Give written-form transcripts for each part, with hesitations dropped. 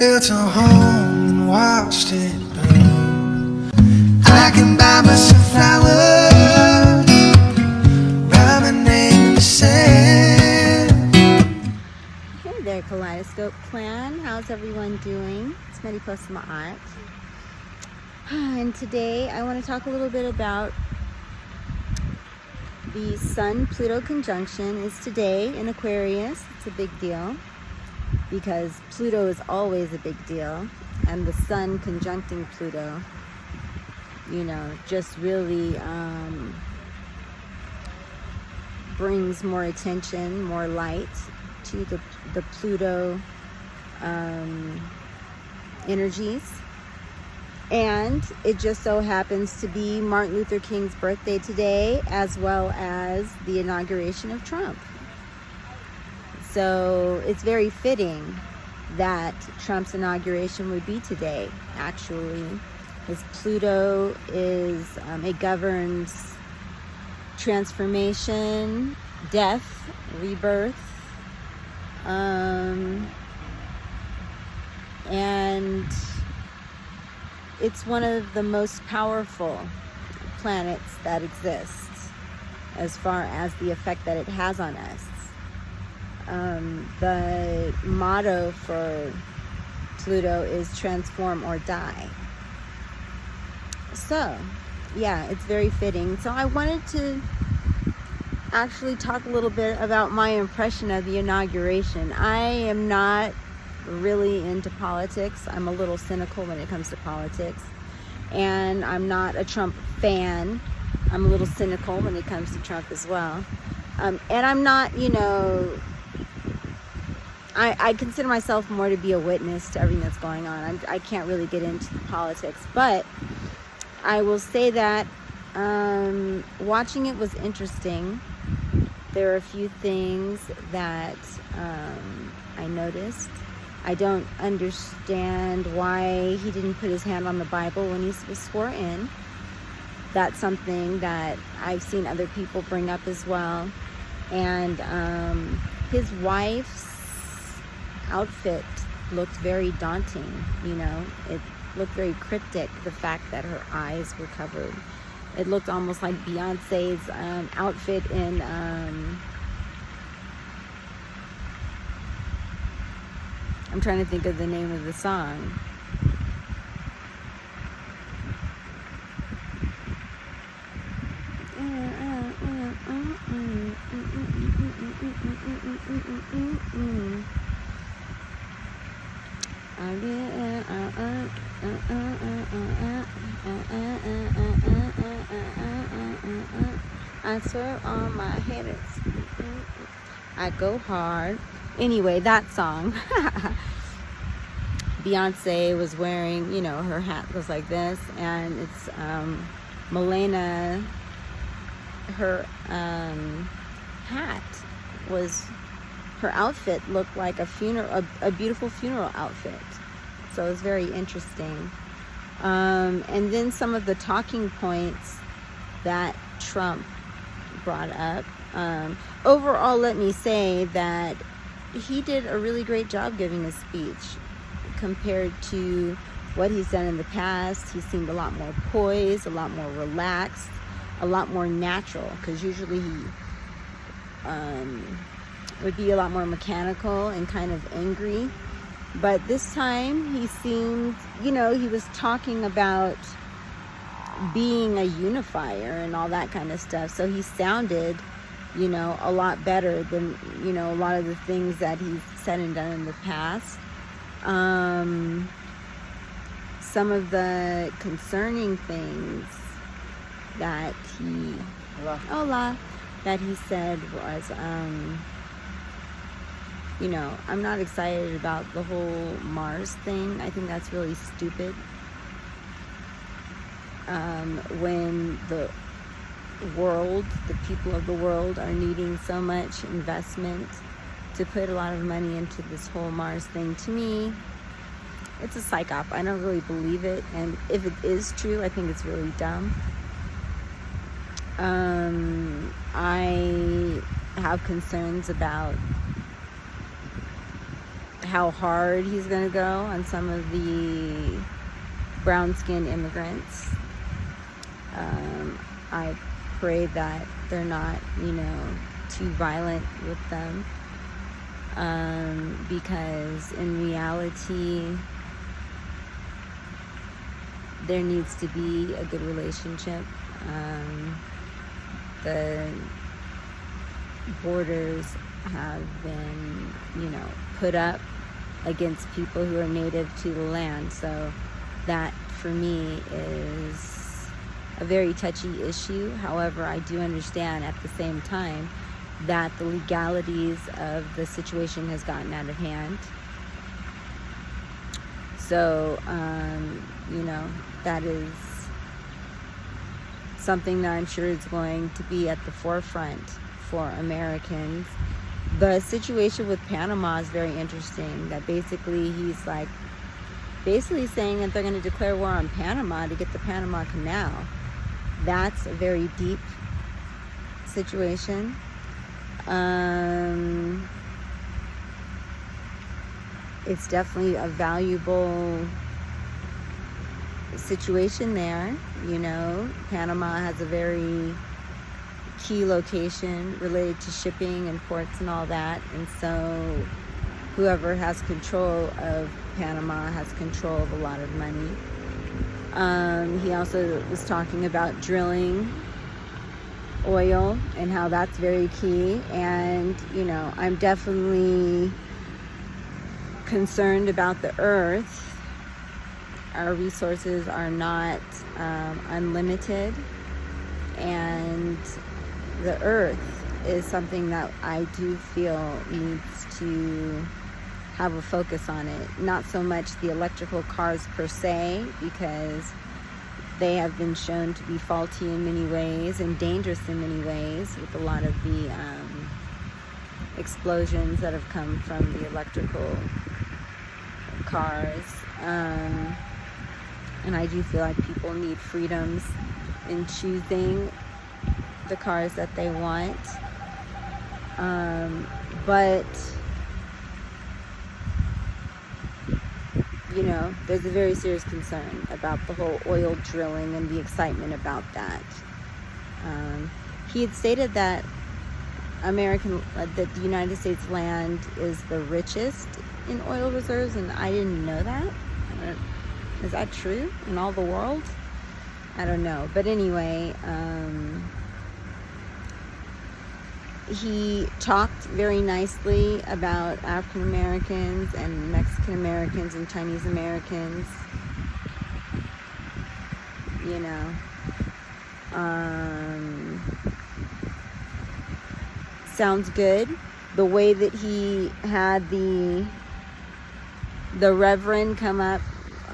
built a home and watched it burn. I can buy myself flowers, write my name in the sand. Hey there, Kaleidoscope Clan. How's everyone doing? It's Mariposa Maát. And today I want to talk a little bit about the Sun-Pluto conjunction. Is today in Aquarius. It's a big deal because Pluto is always a big deal, and the Sun conjuncting Pluto, just really brings more attention, more light to the Pluto energies. And it just so happens to be Martin Luther King's birthday today, as well as the inauguration of Trump. So it's very fitting that Trump's inauguration would be today, actually, because Pluto it governs transformation, death, rebirth, and it's one of the most powerful planets that exists as far as the effect that it has on us. The motto for Pluto is transform or die. So, yeah, it's very fitting. So I wanted to actually talk a little bit about my impression of the inauguration. I am not really into politics. I'm a little cynical when it comes to politics, and I'm not a Trump fan. I'm a little cynical when it comes to Trump as well, and I'm not, I consider myself more to be a witness to everything that's going on. I can't really get into the politics, but I will say that watching it was interesting. There are a few things that I noticed. I don't understand why he didn't put his hand on the Bible when he was sworn in. That's something that I've seen other people bring up as well. And his wife's outfit looked very daunting, It looked very cryptic, the fact that her eyes were covered. It looked almost like Beyonce's outfit in... I'm trying to think of the name of the song. I swear on my head I go hard. Anyway, that song. Beyonce was wearing, her hat was like this, and it's Milena, her her outfit looked like a beautiful funeral outfit. So it was very interesting. And then some of the talking points that Trump brought up. Overall, let me say that he did a really great job giving his speech compared to what he's done in the past. He seemed a lot more poised, a lot more relaxed, a lot more natural, because usually he would be a lot more mechanical and kind of angry. But this time he seemed, he was talking about being a unifier and all that kind of stuff. So he sounded, a lot better than, a lot of the things that he's said and done in the past. Some of the concerning things that he said was, I'm not excited about the whole Mars thing. I think that's really stupid. When the people of the world are needing so much investment to put a lot of money into this whole Mars thing, to me, it's a psych op. I don't really believe it, and if it is true, I think it's really dumb. I have concerns about how hard he's going to go on some of the brown-skinned immigrants. I pray that they're not, too violent with them, because in reality, there needs to be a good relationship. The borders have been, put up against people who are native to the land. So that, for me, is a very touchy issue. However, I do understand at the same time that the legalities of the situation has gotten out of hand. So, that is something that I'm sure is going to be at the forefront for Americans. The situation with Panama is very interesting, that basically he's saying that they're going to declare war on Panama to get the Panama Canal. That's a very deep situation. It's definitely a valuable situation there. Panama has a very key location related to shipping and ports and all that, and so whoever has control of Panama has control of a lot of money. He also was talking about drilling oil and how that's very key, and I'm definitely concerned about the earth. Our resources are not unlimited, and the earth is something that I do feel needs to have a focus on it. Not so much the electrical cars per se, because they have been shown to be faulty in many ways and dangerous in many ways, with a lot of the explosions that have come from the electrical cars. And I do feel like people need freedoms in choosing the cars that they want. But there's a very serious concern about the whole oil drilling and the excitement about that. He had stated that that the United States land is the richest in oil reserves, and I didn't know that. Is that true in all the world? I don't know. But anyway, he talked very nicely about African Americans and Mexican Americans and Chinese Americans. Sounds good. The way that he had the Reverend come up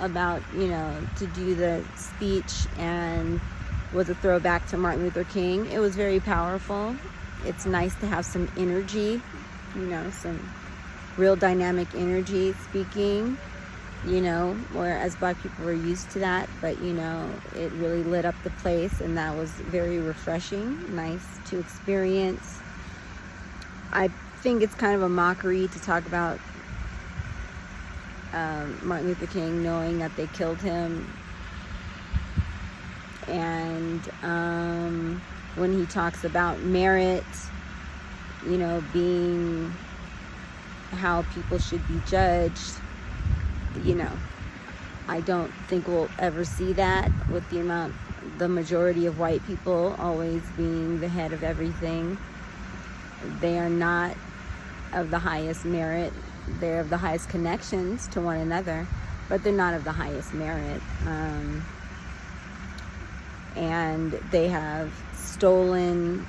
about, to do the speech, and was a throwback to Martin Luther King. It was very powerful. It's nice to have some energy, some real dynamic energy speaking, whereas Black people were used to that, but, it really lit up the place, and that was very refreshing, nice to experience. I think it's kind of a mockery to talk about Martin Luther King, knowing that they killed him, and when he talks about merit, being how people should be judged, I don't think we'll ever see that, with the majority of white people always being the head of everything. They are not of the highest merit. They're of the highest connections to one another, but they're not of the highest merit. And they have stolen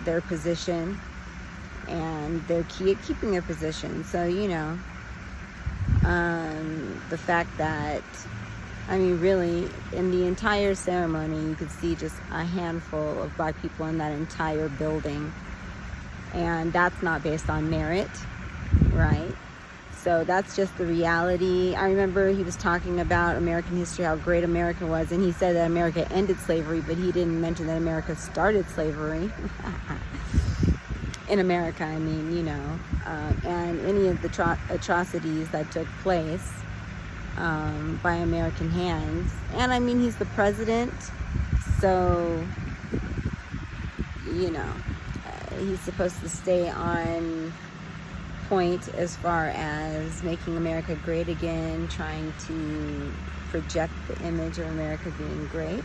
their position, and they're key at keeping their position. So, the fact that, really, in the entire ceremony, you could see just a handful of Black people in that entire building. And that's not based on merit, right? So that's just the reality. I remember he was talking about American history, how great America was, and he said that America ended slavery, but he didn't mention that America started slavery. in America, I mean, and any of the atrocities that took place by American hands. And I mean, he's the president, so, he's supposed to stay on point as far as making America great again, trying to project the image of America being great.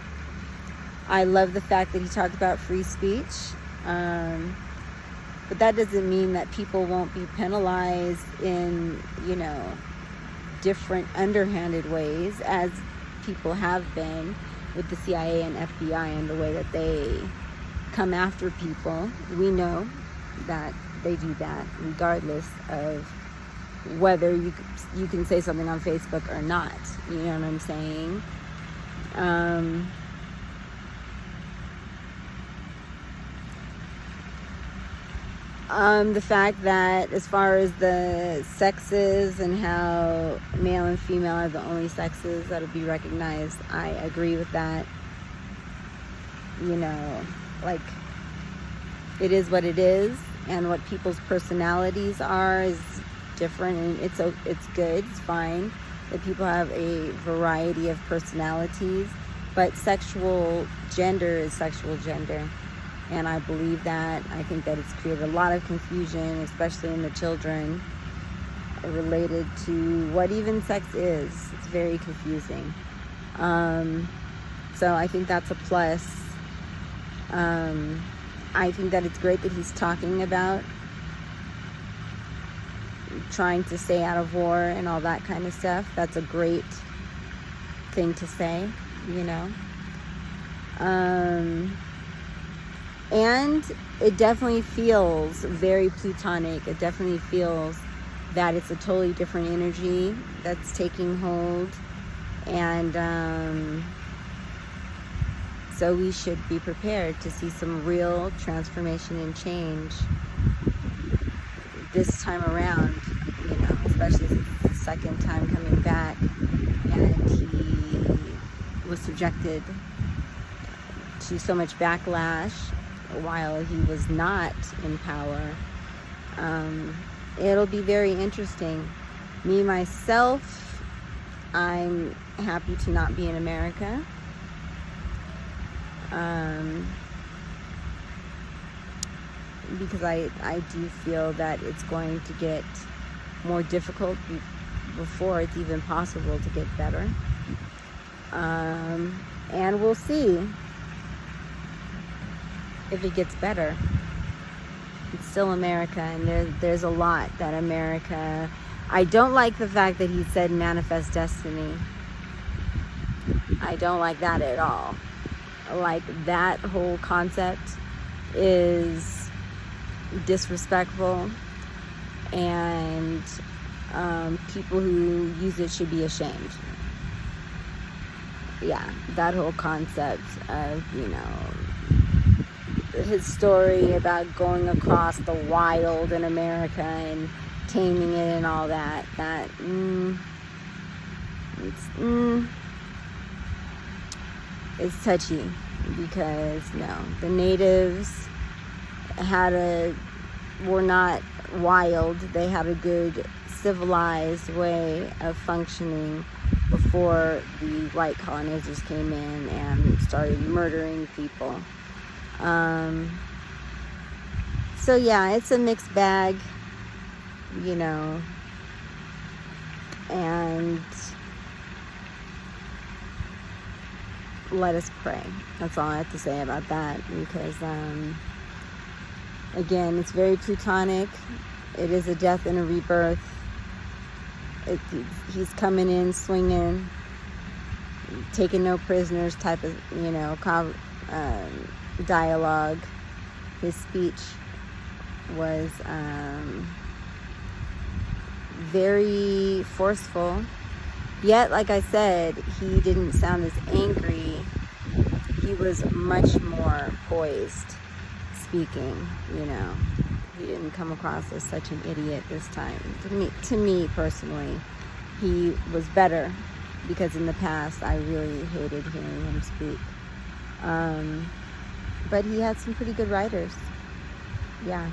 I love the fact that he talked about free speech, but that doesn't mean that people won't be penalized in, different underhanded ways, as people have been with the CIA and FBI and the way that they come after people. We know that they do that regardless of whether you can say something on Facebook or not. You know what I'm saying? The fact that as far as the sexes and how male and female are the only sexes that'll be recognized, I agree with that. Like, it is what it is, and what people's personalities are is different, and it's good, it's fine that people have a variety of personalities, but sexual gender is sexual gender. And I believe that. I think that it's created a lot of confusion, especially in the children, related to what even sex is. It's very confusing. So I think that's a plus. I think that it's great that he's talking about trying to stay out of war and all that kind of stuff. That's a great thing to say, And it definitely feels very Plutonic. It definitely feels that it's a totally different energy that's taking hold. And so we should be prepared to see some real transformation and change this time around, especially since it's the second time coming back and he was subjected to so much backlash while he was not in power. It'll be very interesting. Me, myself, I'm happy to not be in America. Because I do feel that it's going to get more difficult before it's even possible to get better. And we'll see if it gets better. It's still America, and there's a lot that America... I don't like the fact that he said manifest destiny. I don't like that at all. Like, that whole concept is disrespectful, and people who use it should be ashamed. Yeah, that whole concept of, his story about going across the wild in America and taming it and all that, it's touchy, because the natives were not wild. They had a good civilized way of functioning before the white colonizers came in and started murdering people. So yeah, it's a mixed bag, and let us pray. That's all I have to say about that, because again, it's very Plutonic. It is a death and a rebirth. He's coming in swinging, taking no prisoners type of dialogue. His speech was very forceful, yet, like I said, he didn't sound as angry. He was much more poised speaking. He didn't come across as such an idiot this time. To me personally, he was better, because in the past I really hated hearing him speak. But he had some pretty good writers. Yeah.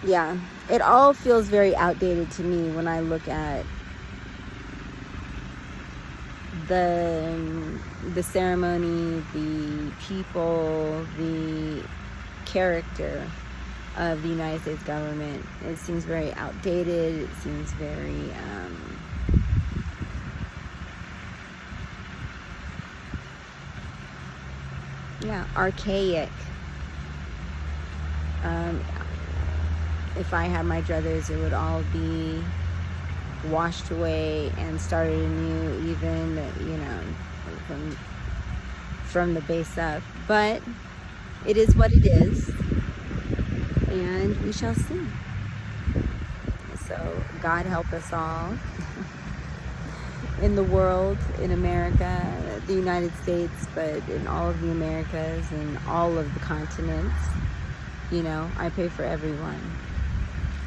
Yeah, it all feels very outdated to me when I look at the ceremony, the people, the character of the United States government. It seems very outdated. It seems very archaic. If I had my druthers, it would all be washed away and started anew, even, from the base up. But it is what it is, and we shall see. So God help us all in the world, in America, the United States, but in all of the Americas and all of the continents. I pray for everyone,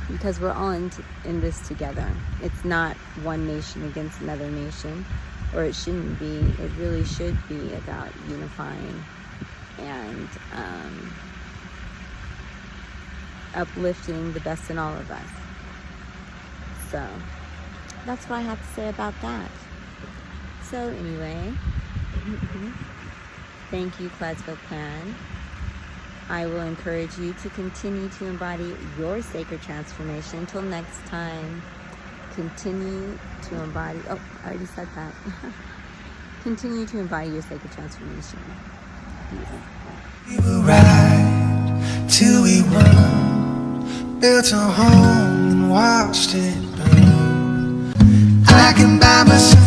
because we're all in this together. It's not one nation against another nation, or it shouldn't be. It really should be about unifying and uplifting the best in all of us. So that's what I have to say about that. So anyway, thank you, Cladsville Clan. I will encourage you to continue to embody your sacred transformation. Until next time, continue to embody, I already said that. Continue to embody your sacred transformation. We will ride till we won, built a home and watched it burn. I can buy myself